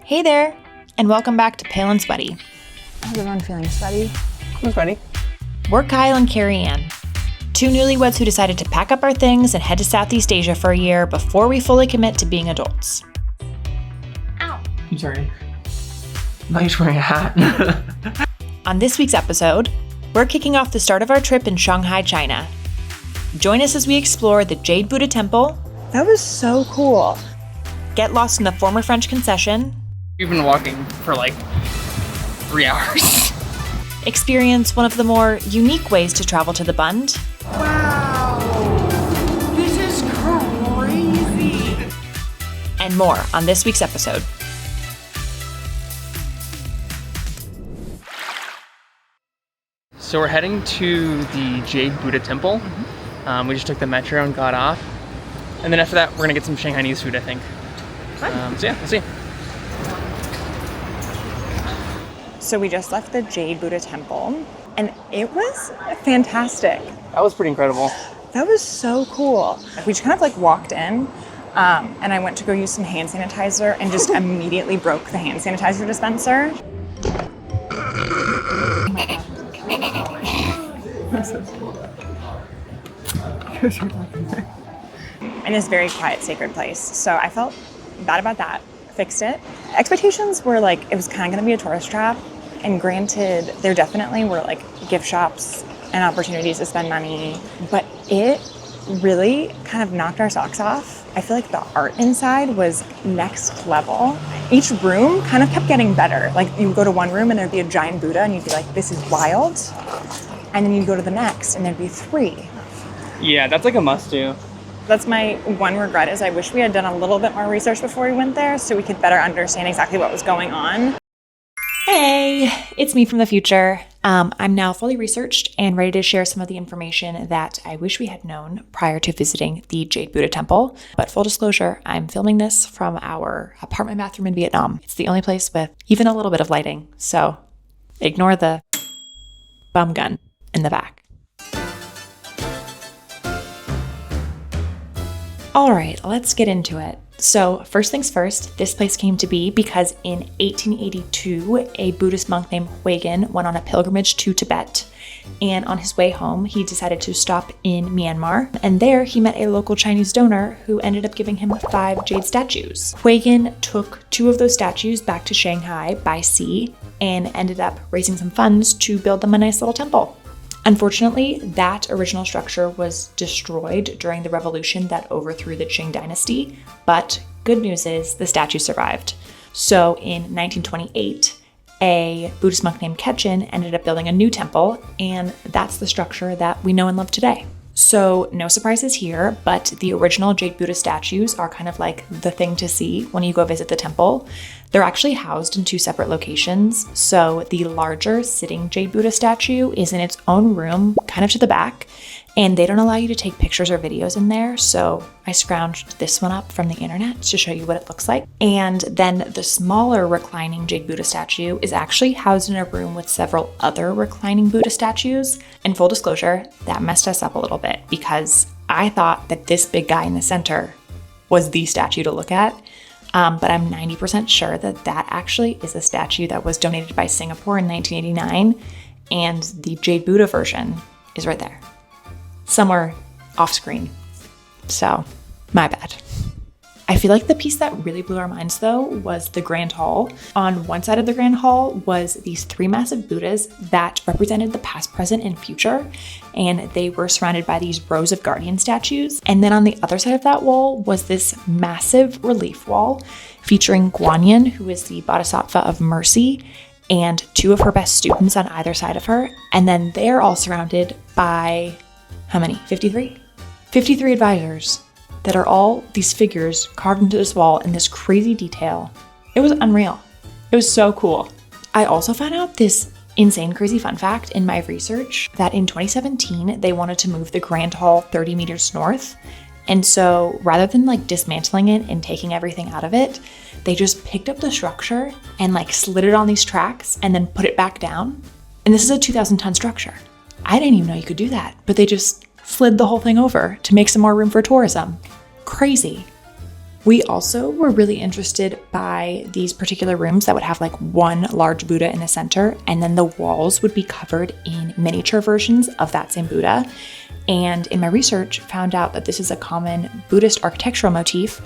Hey there, and welcome back to Pale and Sweaty. How's everyone feeling? Sweaty? I'm sweaty. We're Kyle and Carrie Ann, two newlyweds who decided to pack up our things and head to Southeast Asia for a year before we fully commit to being adults. Ow. I'm sorry. Why are you wearing a hat? On this week's episode, we're kicking off the start of our trip in Shanghai, China. Join us as we explore the Jade Buddha Temple. That was so cool. Get lost in the former French Concession. We've been walking for like 3 hours. Experience one of the more unique ways to travel to the Bund. Wow! This is crazy! And more on this week's episode. So we're heading to the Jade Buddha Temple. We just took the metro and got off. And then after that, we're gonna get some Shanghainese food, I think. So yeah, we'll see. So we just left the Jade Buddha Temple, and it was fantastic. That was pretty incredible. That was so cool. We just kind of like walked in, and I went to go use some hand sanitizer and just immediately broke the hand sanitizer dispenser. In this very quiet, sacred place. So I felt bad about that. Fixed it. Expectations were like, it was kind of going to be a tourist trap. And granted, there definitely were like gift shops and opportunities to spend money. But it really kind of knocked our socks off. I feel like the art inside was next level. Each room kind of kept getting better. Like you would go to one room and there'd be a giant Buddha and you'd be like, this is wild. And then you'd go to the next and there'd be 3. Yeah, that's like a must-do. That's my one regret is I wish we had done a little bit more research before we went there so we could better understand exactly what was going on. Hey, it's me from the future. I'm now fully researched and ready to share some of the information that I wish we had known prior to visiting the Jade Buddha Temple. But full disclosure, I'm filming this from our apartment bathroom in Vietnam. It's the only place with even a little bit of lighting, so ignore the bum gun in the back. All right, let's get into it. So first things first, this place came to be because in 1882, a Buddhist monk named Wukang went on a pilgrimage to Tibet. And on his way home, he decided to stop in Myanmar. And there he met a local Chinese donor who ended up giving him 5 jade statues. Wukang took 2 of those statues back to Shanghai by sea and ended up raising some funds to build them a nice little temple. Unfortunately, that original structure was destroyed during the revolution that overthrew the Qing dynasty, but good news is the statue survived. So in 1928, a Buddhist monk named Ketchen ended up building a new temple, and that's the structure that we know and love today. So no surprises here, but the original Jade Buddha statues are kind of like the thing to see when you go visit the temple. They're actually housed in 2 separate locations. So the larger sitting Jade Buddha statue is in its own room, kind of to the back, and they don't allow you to take pictures or videos in there. So I scrounged this one up from the internet to show you what it looks like. And then the smaller reclining Jade Buddha statue is actually housed in a room with several other reclining Buddha statues. And full disclosure, that messed us up a little bit because I thought that this big guy in the center was the statue to look at. But I'm 90% sure that that actually is a statue that was donated by Singapore in 1989. And the Jade Buddha version is right there, somewhere off screen. So, my bad. I feel like the piece that really blew our minds though was the Grand Hall. On one side of the Grand Hall was these 3 massive Buddhas that represented the past, present, and future. And they were surrounded by these rows of guardian statues. And then on the other side of that wall was this massive relief wall featuring Guanyin, who is the Bodhisattva of mercy, and 2 of her best students on either side of her. And then they're all surrounded by, how many? 53? 53 advisors that are all these figures carved into this wall in this crazy detail. It was unreal. It was so cool. I also found out this insane crazy fun fact in my research that in 2017, they wanted to move the Grand Hall 30 meters north. And so rather than like dismantling it and taking everything out of it, they just picked up the structure and like slid it on these tracks and then put it back down. And this is a 2,000-ton structure. I didn't even know you could do that, but they just slid the whole thing over to make some more room for tourism. Crazy. We also were really interested by these particular rooms that would have like one large Buddha in the center, and then the walls would be covered in miniature versions of that same Buddha. And in my research, found out that this is a common Buddhist architectural motif,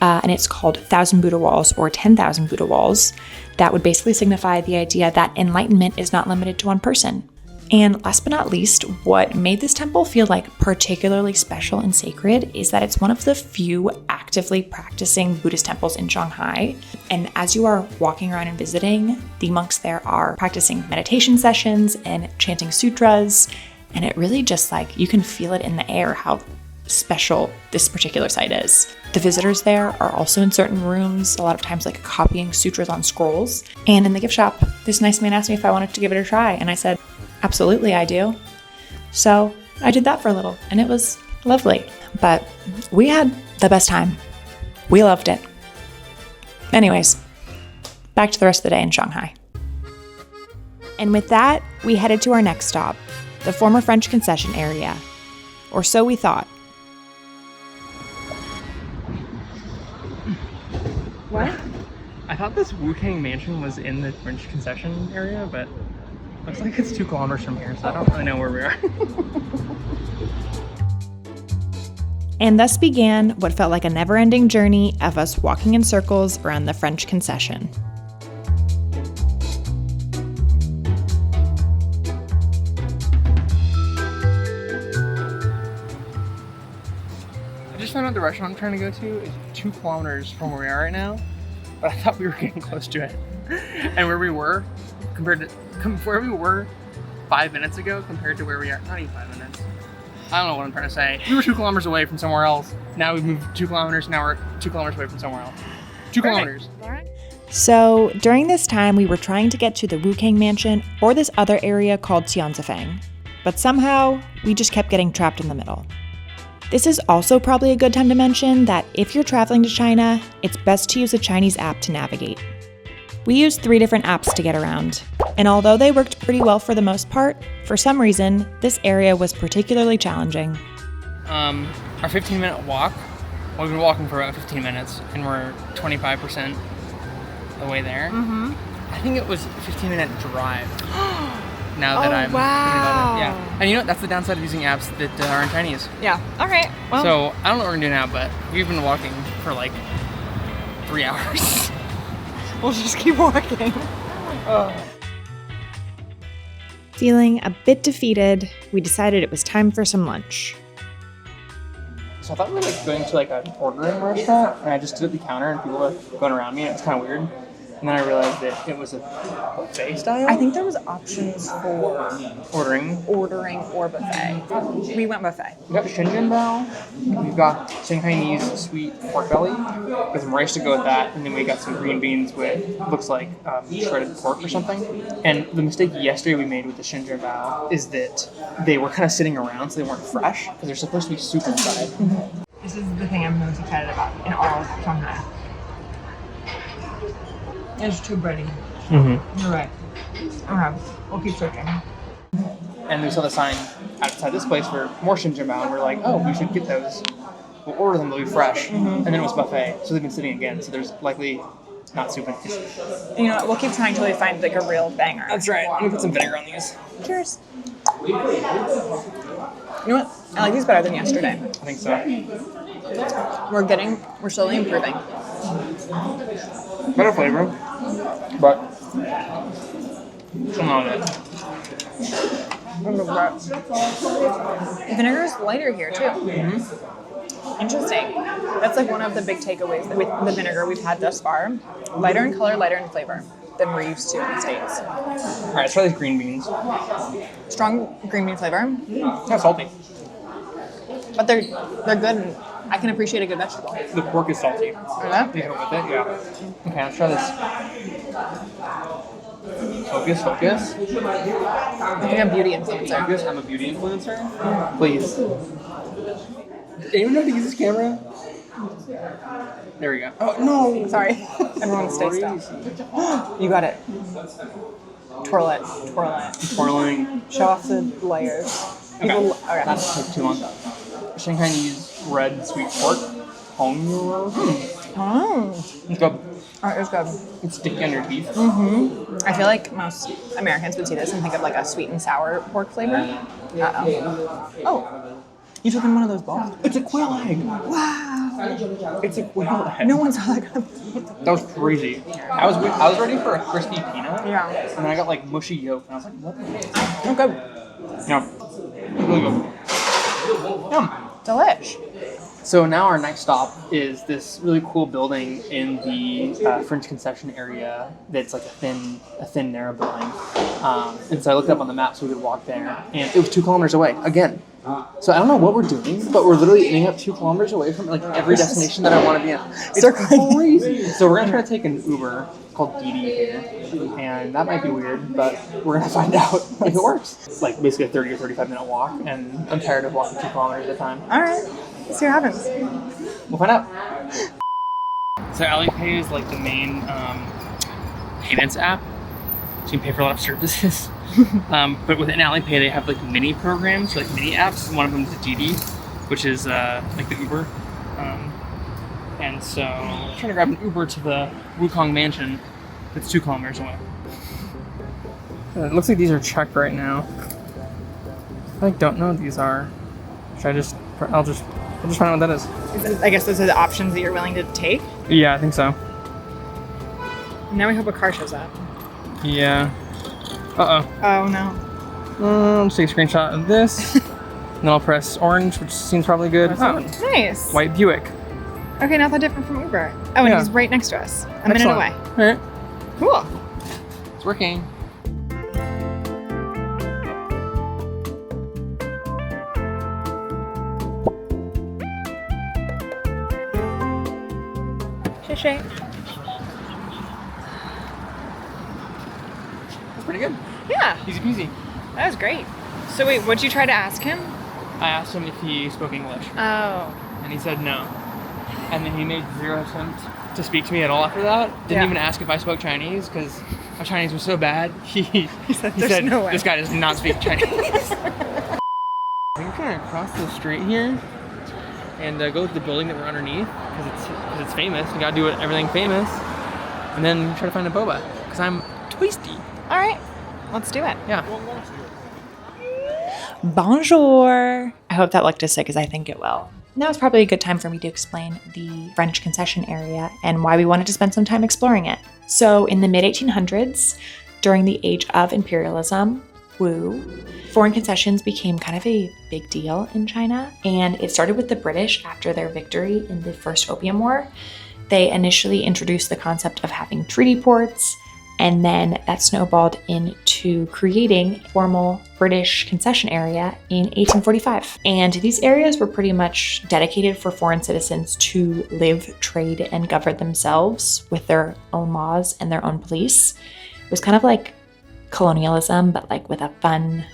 and it's called 1,000 Buddha walls or 10,000 Buddha walls. That would basically signify the idea that enlightenment is not limited to one person. And last but not least, what made this temple feel like particularly special and sacred is that it's one of the few actively practicing Buddhist temples in Shanghai. And as you are walking around and visiting, the monks there are practicing meditation sessions and chanting sutras. And it really just like, you can feel it in the air how special this particular site is. The visitors there are also in certain rooms, a lot of times like copying sutras on scrolls. And in the gift shop, this nice man asked me if I wanted to give it a try. And I said, absolutely, I do. So I did that for a little, and it was lovely. But we had the best time. We loved it. Anyways, back to the rest of the day in Shanghai. And with that, we headed to our next stop, the former French Concession area. Or so we thought. What? I thought this Wukang Mansion was in the French Concession area, but looks like it's 2 kilometers from here, so I don't really know where we are. And thus began what felt like a never-ending journey of us walking in circles around the French Concession. I just found out the restaurant I'm trying to go to is 2 kilometers from where we are right now, but I thought we were getting close to it. And where we were, compared to where we were 5 minutes ago compared to where we are, not even 5 minutes. I don't know what I'm trying to say. We were 2 kilometers away from somewhere else. Now we've moved 2 kilometers, now we're 2 kilometers away from somewhere else. 2 kilometers. So during this time, we were trying to get to the Wukang Mansion or this other area called Tianzifang, but somehow we just kept getting trapped in the middle. This is also probably a good time to mention that if you're traveling to China, it's best to use a Chinese app to navigate. We used 3 different apps to get around, and although they worked pretty well for the most part, for some reason, this area was particularly challenging. Our 15-minute walk, well, we've been walking for about 15 minutes, and we're 25% the way there. Mm-hmm. I think it was a 15-minute drive. Now that I'm thinking about it. Yeah. And you know what? That's the downside of using apps that are in Chinese. Yeah. Okay. Well. So I don't know what we're gonna do now, but we've been walking for like 3 hours. We'll just keep walking. Feeling a bit defeated, we decided it was time for some lunch. So I thought we were like going to like an ordering restaurant, and I just stood at the counter and people were going around me, and it was kind of weird. And then I realized that it was a buffet style. I think there was options for ordering or buffet. We went buffet. We got Shenzhen bao. We've got Shanghainese sweet pork belly with some rice to go with that, and then we got some green beans with looks like shredded pork or something. And the mistake yesterday we made with the Shenzhen bao is that they were kind of sitting around, so they weren't fresh because they're supposed to be soup inside. This is the thing I'm most excited about in all of Shanghai. It's too bready. Mm-hmm. You're right. Okay, we'll keep searching. And we saw the sign outside this place for more Shenzhen bao, and we're like, oh, we should get those. We'll order them, they'll be fresh. Mm-hmm. And then it was buffet, so they've been sitting again, so there's likely not soup in it. You know what, we'll keep trying until we find like a real banger. That's right. Let me put some vinegar on these. Cheers. You know what? I like these better than yesterday. I think so. We're slowly improving. Better flavor, but still not it. Vinegar is lighter here too. Mm-hmm. Interesting. That's like one of the big takeaways with the vinegar we've had thus far. Lighter in color, lighter in flavor than we're used to in the States. All right, let's try these green beans. Strong green bean flavor. Kind of salty. But they're good, and I can appreciate a good vegetable. The pork is salty. Yeah? You hit it with it? Yeah. Okay, let's try this. Focus. I think I'm a beauty influencer. Focus, I'm a beauty influencer? Please. Does anyone know how to use this camera? There we go. Oh, no! Sorry. Everyone stay still. You got it. Twirl it. Twirling. Show off the layers. Okay. Okay. That took too long. Shanghainese red sweet pork. Oh, It's good. oh, it was good. It's sticky on your teeth. I feel like most Americans would see this and think of like a sweet and sour pork flavor. Uh-oh. Oh, you took in one of those balls? It's a quail egg. Wow. It's a quail egg. No one saw that coming. That was crazy. I was ready for a crispy peanut. Yeah. And then I got like mushy yolk, and I was like, what the heck? Oh, good. Yeah. It's really good. Yum. Delish. So now our next stop is this really cool building in the French Concession area. That's like a thin, narrow building. And so I looked up on the map so we could walk there, and it was 2 kilometers away again. So I don't know what we're doing, but we're literally ending up 2 kilometers away from like every destination that I want to be in. It's crazy. So we're gonna try to take an Uber called Didi here, and that might be weird, but we're gonna find out if it works. It's like basically a 30 or 35-minute walk, and I'm tired of walking 2 kilometers at a time. All right. Let's see what happens. We'll find out. So Alipay is like the main payments app. So you can pay for a lot of services. But within Alipay, they have like mini programs, like mini apps. One of them is Didi, which is like the Uber. And so I'm trying to grab an Uber to the Wukang Mansion. It's 2 kilometers away. It looks like these are checked right now. I don't know what these are. Should I just? I'll just find out what that is. I guess those are the options that you're willing to take. Yeah, I think so. Now we hope a car shows up. Yeah. Uh-oh. Oh, no. I'll just take a screenshot of this. And then I'll press orange, which seems probably good. Oh, Nice. white Buick. Okay, not that different from Uber. Oh, and Yeah. he's right next to us. A minute Excellent. away. All right. Cool. It's working. Shay. That's pretty good. Yeah, Easy peasy. that was great. So wait, what'd you try to ask him? I asked him if he spoke English, Oh. and he said no. And then he made zero attempt to speak to me at all after that. Didn't Yeah. even ask if I spoke Chinese, because my Chinese was so bad. He said, he "There's said no way." this guy does not speak Chinese. I think we're trying to cross the street here and go to the building that we're underneath, because it's famous. You gotta do everything famous, and then try to find a boba, because I'm twisty. All right, let's do it. Yeah. Bonjour. I hope that looked as sick as I think it will. Now is probably a good time for me to explain the French Concession area and why we wanted to spend some time exploring it. So in the mid-1800s, during the age of imperialism, foreign concessions became kind of a big deal in China, and it started with the British after their victory in the First Opium War. They initially introduced the concept of having treaty ports, and then that snowballed into creating a formal British concession area in 1845. And these areas were pretty much dedicated for foreign citizens to live, trade, and govern themselves with their own laws and their own police. It was kind of like colonialism, but like with a fun,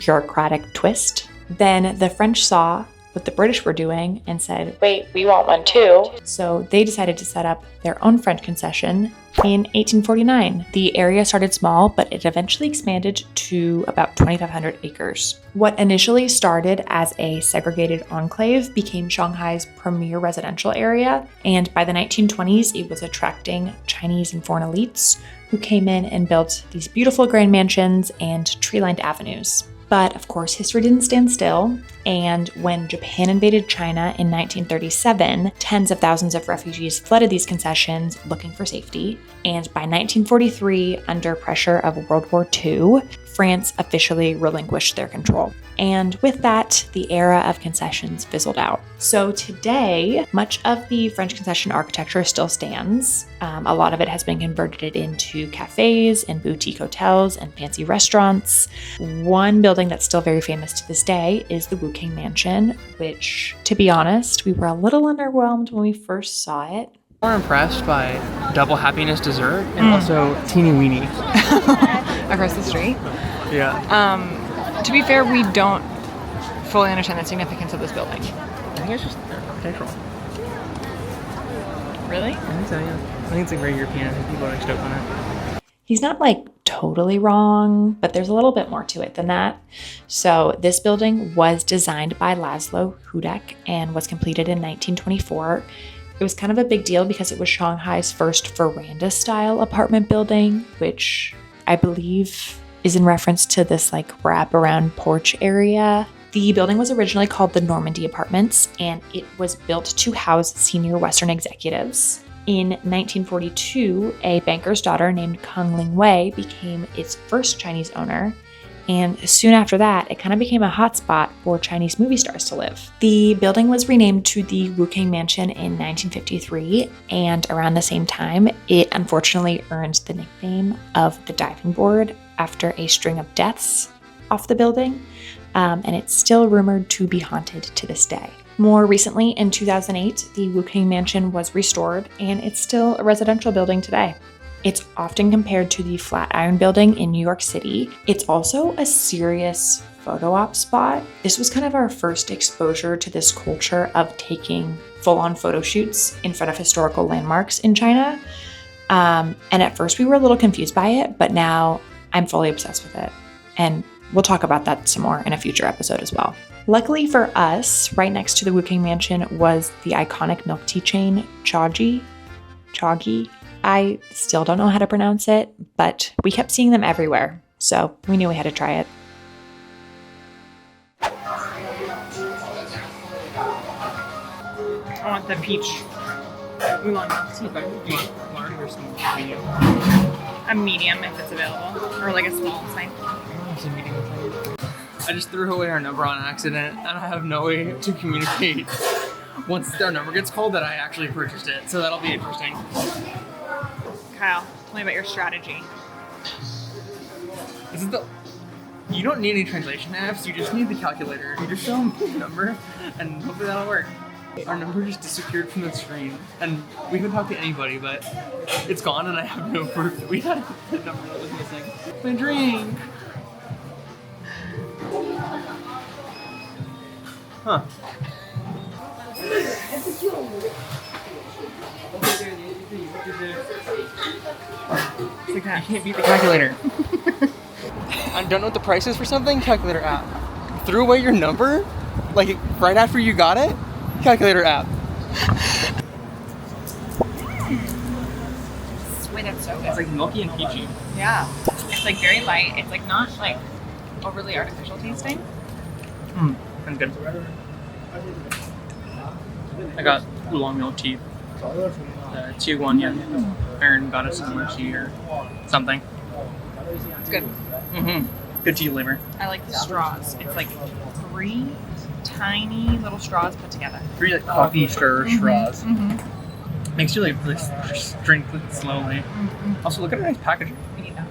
bureaucratic twist. Then the French saw what the British were doing and said, wait, we want one too. So they decided to set up their own French concession in 1849. The area started small, but it eventually expanded to about 2,500 acres. What initially started as a segregated enclave became Shanghai's premier residential area, and by the 1920s, it was attracting Chinese and foreign elites who came in and built these beautiful grand mansions and tree-lined avenues. But of course, history didn't stand still, and when Japan invaded China in 1937, tens of thousands of refugees flooded these concessions looking for safety, and by 1943, under pressure of World War II, France officially relinquished their control. And with that, the era of concessions fizzled out. So today, much of the French concession architecture still stands. A lot of it has been converted into cafes and boutique hotels and fancy restaurants. One building that's still very famous to this day is the Wukang Mansion, which, to be honest, we were a little underwhelmed when we first saw it. More impressed by double happiness dessert and also teeny weeny. Across the street. Yeah. To be fair, we don't fully understand the significance of this building. I think it's just architectural. Really? I think so, yeah. I think it's like very European. I think people are like stoked on it. He's not like totally wrong, but there's a little bit more to it than that. So this building was designed by Laszlo Hudek and was completed in 1924. It was kind of a big deal because it was Shanghai's first veranda-style apartment building, which I believe is in reference to this like wrap-around porch area. The building was originally called the Normandie Apartments, and it was built to house senior Western executives. In 1942, a banker's daughter named Kung Ling Wei became its first Chinese owner, and soon after that, it kind of became a hotspot for Chinese movie stars to live. The building was renamed to the Wukang Mansion in 1953, and around the same time, it unfortunately earned the nickname of the diving board after a string of deaths off the building, and it's still rumored to be haunted to this day. More recently, in 2008, the Wukang Mansion was restored, and it's still a residential building today. It's often compared to the Flatiron Building in New York City. It's also a serious photo op spot. This was kind of our first exposure to this culture of taking full-on photo shoots in front of historical landmarks in China. And at first we were a little confused by it, but now I'm fully obsessed with it. And we'll talk about that some more in a future episode as well. Luckily for us, right next to the Wukang Mansion was the iconic milk tea chain, Chagee. I still don't know how to pronounce it, but we kept seeing them everywhere, so we knew we had to try it. I want the Peach Oolong Milk Tea. Do you want large or small? Medium. A medium if it's available, or like a small sign. I just threw away our number on accident, and I have no way to communicate once their number gets called that I actually purchased it. So that'll be interesting. Kyle, tell me about your strategy. You don't need any translation apps. You just need the calculator. You just show them the number, and hopefully that'll work. Our number just disappeared from the screen, and we haven't talked to anybody, but it's gone, and I have no proof that we had the number that was missing. My drink. Huh. It's like that. You can't beat the calculator. I don't know what the price is for something? Calculator app. Threw away your number? Like right after you got it? Calculator app. Sweet, that's so good. It's like milky and peachy. Yeah. It's like very light. It's like not like overly artificial tasting. That's good. I got Oolong Milk Tea. Tiguan Iron Goddess of Milk Tea or something. It's good. Good tea flavor. I like the straws. It's like 3 tiny little straws put together. 3 like coffee stir straws. Makes you like really drink it slowly. Also, look at a nice packaging. Yeah.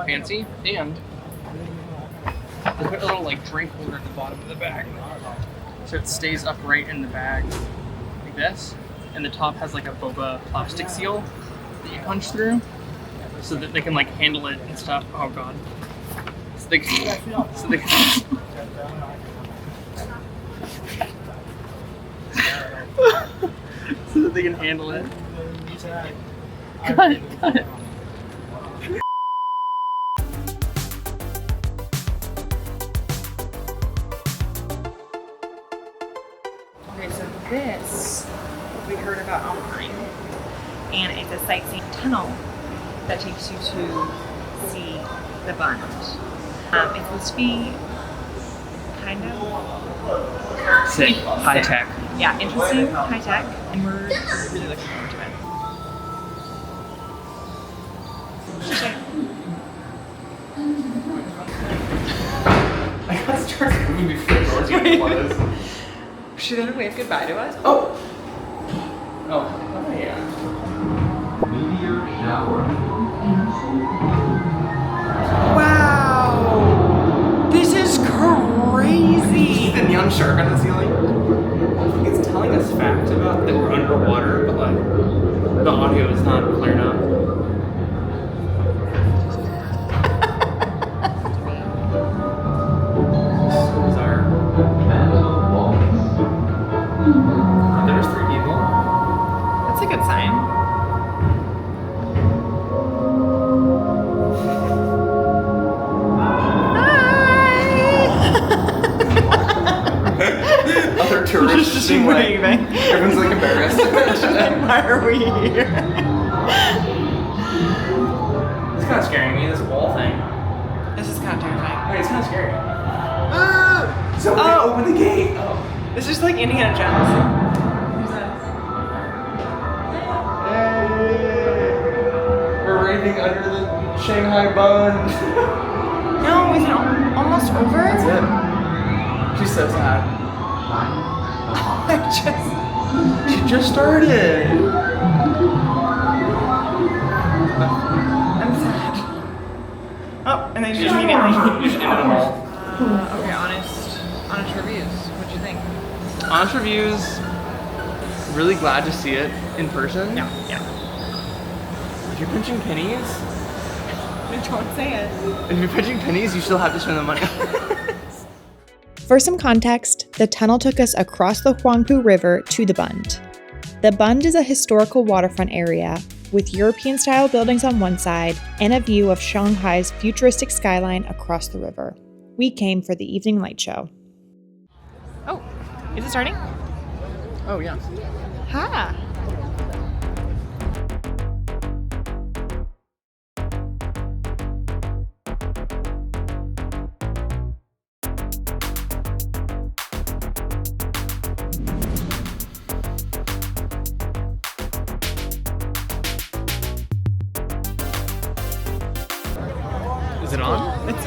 Fancy, and they put a little like drink holder at the bottom of the bag, so it stays upright in the bag like this. And the top has like a boba plastic seal that you punch through, so that they can like handle it and stuff. Oh god. So they can, so that they can handle it. Cut it. Okay, so this we heard about online, and it's a sightseeing tunnel that takes you to see the Bund. It's supposed to be kind of Sick. High tech. Yeah, interesting, high tech, and we're really looking forward to it. I got started coming before doors even closed. She didn't wave goodbye to us. Oh yeah. Meteor shower. Wow! This is crazy! The neon shark on the ceiling. It's telling us facts about that we're underwater, but like the audio is not clear enough. There's 3 people. That's a good sign. Other tourists just being like, leaving. Everyone's like embarrassed. Why are we here? It's kind of scaring me, this wall thing. This is kind of terrifying. Wait, it's kind of scary. Somebody open the gate. Oh. This is like Indiana Jones. We're raving under the Shanghai Bund. No, is it almost over? That's it. She's so sad. She just started. I'm sad. Oh, and then she just immediately. You just ended them all. Okay, honest reviews. What'd you think? Honest reviews. Really glad to see it in person. Yeah. If you're pinching pennies, Don't say it. if you're pinching pennies, you still have to spend the money. For some context, the tunnel took us across the Huangpu River to the Bund. The Bund is a historical waterfront area with European-style buildings on one side and a view of Shanghai's futuristic skyline across the river. We came for the evening light show. Oh, is it starting? Oh yeah. Ha! Is it on? It's